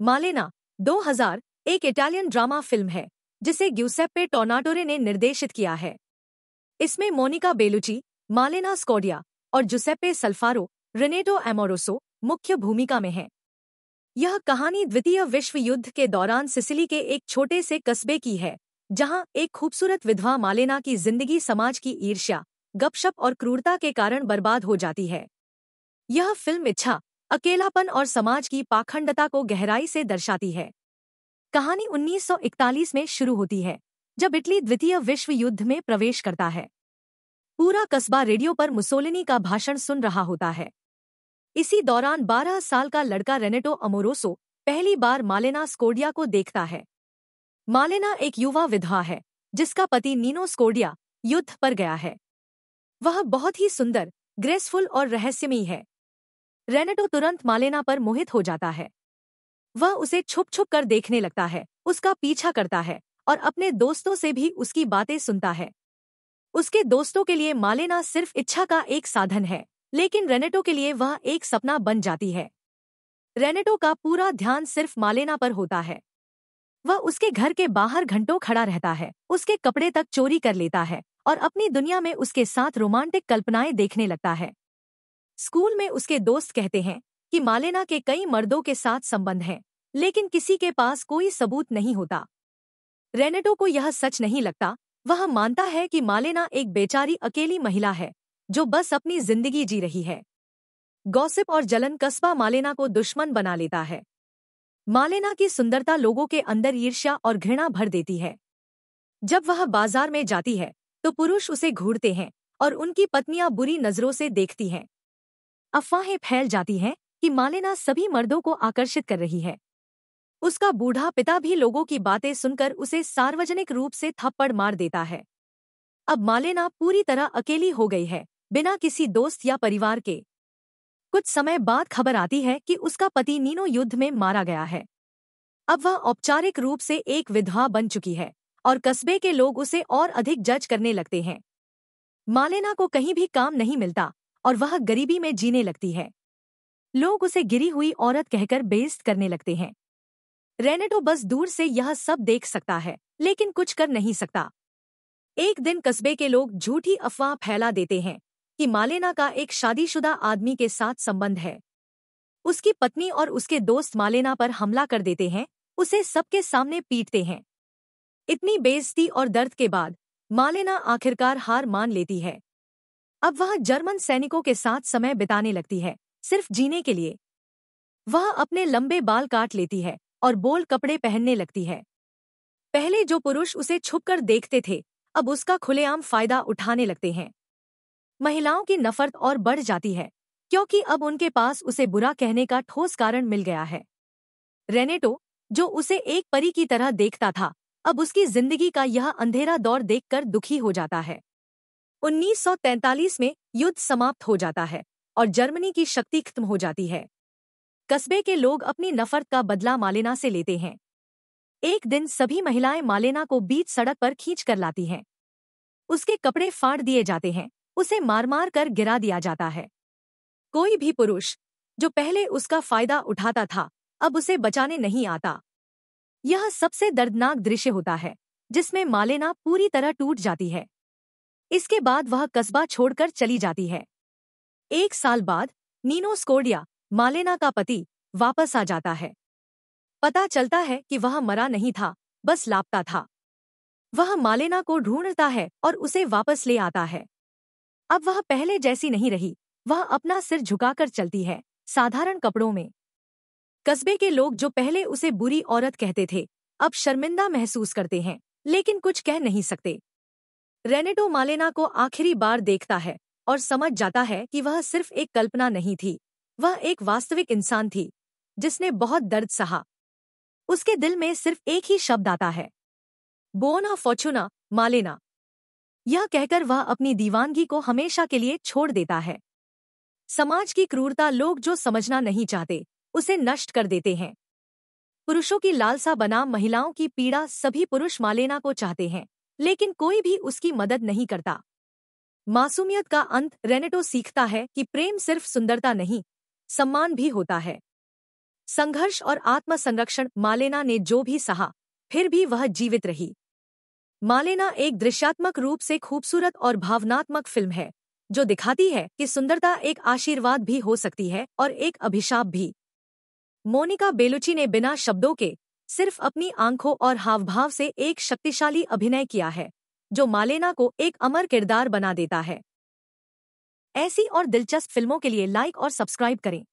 मालेना 2000 एक Italian drama film है जिसे ग्यूसेप्पे टोर्नाटोरे ने निर्देशित किया है। इसमें मोनिका बेलुची, मालेना स्कोडिया और जुसेप्पे सल्फारो, रेनेटो एमोरोसो मुख्य भूमिका में हैं। यह कहानी द्वितीय विश्व युद्ध के दौरान सिसिली के एक छोटे से कस्बे की है, जहां एक खूबसूरत विधवा मालेना की जिंदगी समाज की ईर्ष्या, गपशप और क्रूरता के कारण बर्बाद हो जाती है। यह फिल्म इच्छा, अकेलापन और समाज की पाखंडता को गहराई से दर्शाती है। कहानी 1941 में शुरू होती है, जब इटली द्वितीय विश्व युद्ध में प्रवेश करता है। पूरा कस्बा रेडियो पर मुसोलिनी का भाषण सुन रहा होता है। इसी दौरान 12 साल का लड़का रेनेटो अमोरोसो पहली बार मालेना स्कोडिया को देखता है। मालेना एक युवा विधवा है, जिसका पति नीनो स्कोडिया युद्ध पर गया है। वह बहुत ही सुंदर, ग्रेसफुल और रहस्यमयी है। रेनेटो तुरंत मालेना पर मोहित हो जाता है। वह उसे छुप छुप कर देखने लगता है, उसका पीछा करता है और अपने दोस्तों से भी उसकी बातें सुनता है। उसके दोस्तों के लिए मालेना सिर्फ इच्छा का एक साधन है, लेकिन रेनेटो के लिए वह एक सपना बन जाती है। रेनेटो का पूरा ध्यान सिर्फ मालेना पर होता है। वह उसके घर के बाहर घंटों खड़ा रहता है, उसके कपड़े तक चोरी कर लेता है और अपनी दुनिया में उसके साथ रोमांटिक कल्पनाएं देखने लगता है। स्कूल में उसके दोस्त कहते हैं कि मालेना के कई मर्दों के साथ संबंध हैं, लेकिन किसी के पास कोई सबूत नहीं होता। रेनेटो को यह सच नहीं लगता। वह मानता है कि मालेना एक बेचारी अकेली महिला है, जो बस अपनी जिंदगी जी रही है। गॉसिप और जलन कस्बा मालेना को दुश्मन बना लेता है। मालेना की सुंदरता लोगों के अंदर ईर्ष्या और घृणा भर देती है। जब वह बाजार में जाती है, तो पुरुष उसे घूरते हैं और उनकी पत्नियां बुरी नजरों से देखती हैं। अफवाहें फैल जाती हैं कि मालेना सभी मर्दों को आकर्षित कर रही है। उसका बूढ़ा पिता भी लोगों की बातें सुनकर उसे सार्वजनिक रूप से थप्पड़ मार देता है। अब मालेना पूरी तरह अकेली हो गई है, बिना किसी दोस्त या परिवार के। कुछ समय बाद खबर आती है कि उसका पति नीनो युद्ध में मारा गया है। अब वह औपचारिक रूप से एक विधवा बन चुकी है और कस्बे के लोग उसे और अधिक जज करने लगते हैं। मालेना को कहीं भी काम नहीं मिलता और वह गरीबी में जीने लगती है। लोग उसे गिरी हुई औरत कहकर बेइज्जत करने लगते हैं। रेनेटो बस दूर से यह सब देख सकता है, लेकिन कुछ कर नहीं सकता। एक दिन कस्बे के लोग झूठी अफवाह फैला देते हैं कि मालेना का एक शादीशुदा आदमी के साथ संबंध है। उसकी पत्नी और उसके दोस्त मालेना पर हमला कर देते हैं, उसे सबके सामने पीटते हैं। इतनी बेइज्जती और दर्द के बाद मालेना आखिरकार हार मान लेती है। अब वह जर्मन सैनिकों के साथ समय बिताने लगती है, सिर्फ जीने के लिए। वह अपने लंबे बाल काट लेती है और बोल्ड कपड़े पहनने लगती है। पहले जो पुरुष उसे छुपकर देखते थे, अब उसका खुलेआम फायदा उठाने लगते हैं। महिलाओं की नफरत और बढ़ जाती है, क्योंकि अब उनके पास उसे बुरा कहने का ठोस कारण मिल गया है। रेनेटो, जो उसे एक परी की तरह देखता था, अब उसकी जिंदगी का यह अंधेरा दौर देखकर दुखी हो जाता है। 1943 में युद्ध समाप्त हो जाता है और जर्मनी की शक्ति खत्म हो जाती है। कस्बे के लोग अपनी नफरत का बदला मालेना से लेते हैं। एक दिन सभी महिलाएं मालेना को बीच सड़क पर खींच कर लाती हैं। उसके कपड़े फाड़ दिए जाते हैं, उसे मार मार कर गिरा दिया जाता है। कोई भी पुरुष जो पहले उसका फायदा उठाता था, अब उसे बचाने नहीं आता। यह सबसे दर्दनाक दृश्य होता है, जिसमें मालेना पूरी तरह टूट जाती है। इसके बाद वह कस्बा छोड़कर चली जाती है। एक साल बाद नीनो स्कोडिया, मालेना का पति, वापस आ जाता है। पता चलता है कि वह मरा नहीं था, बस लापता था। वह मालेना को ढूंढता है और उसे वापस ले आता है। अब वह पहले जैसी नहीं रही, वह अपना सिर झुकाकर चलती है, साधारण कपड़ों में। कस्बे के लोग जो पहले उसे बुरी औरत कहते थे, अब शर्मिंदा महसूस करते हैं, लेकिन कुछ कह नहीं सकते। रेनेटो मालेना को आखिरी बार देखता है और समझ जाता है कि वह सिर्फ एक कल्पना नहीं थी, वह एक वास्तविक इंसान थी, जिसने बहुत दर्द सहा। उसके दिल में सिर्फ एक ही शब्द आता है, बुओना फॉर्चूना, मालेना। यह कहकर वह अपनी दीवानगी को हमेशा के लिए छोड़ देता है। समाज की क्रूरता, लोग जो समझना नहीं चाहते, उसे नष्ट कर देते हैं। पुरुषों की लालसा बनाम महिलाओं की पीड़ा, सभी पुरुष मालेना को चाहते हैं, लेकिन कोई भी उसकी मदद नहीं करता। मासूमियत का अंत, रेनेटो सीखता है कि प्रेम सिर्फ सुंदरता नहीं, सम्मान भी होता है। संघर्ष और आत्मसंरक्षण। मालेना ने जो भी सहा, फिर भी वह जीवित रही। मालेना एक दृश्यात्मक रूप से खूबसूरत और भावनात्मक फिल्म है, जो दिखाती है कि सुंदरता एक आशीर्वाद भी हो सकती है और एक अभिशाप भी। मोनिका बेलुची ने बिना शब्दों के सिर्फ अपनी आंखों और हावभाव से एक शक्तिशाली अभिनय किया है, जो मालेना को एक अमर किरदार बना देता है। ऐसी और दिलचस्प फिल्मों के लिए लाइक और सब्सक्राइब करें।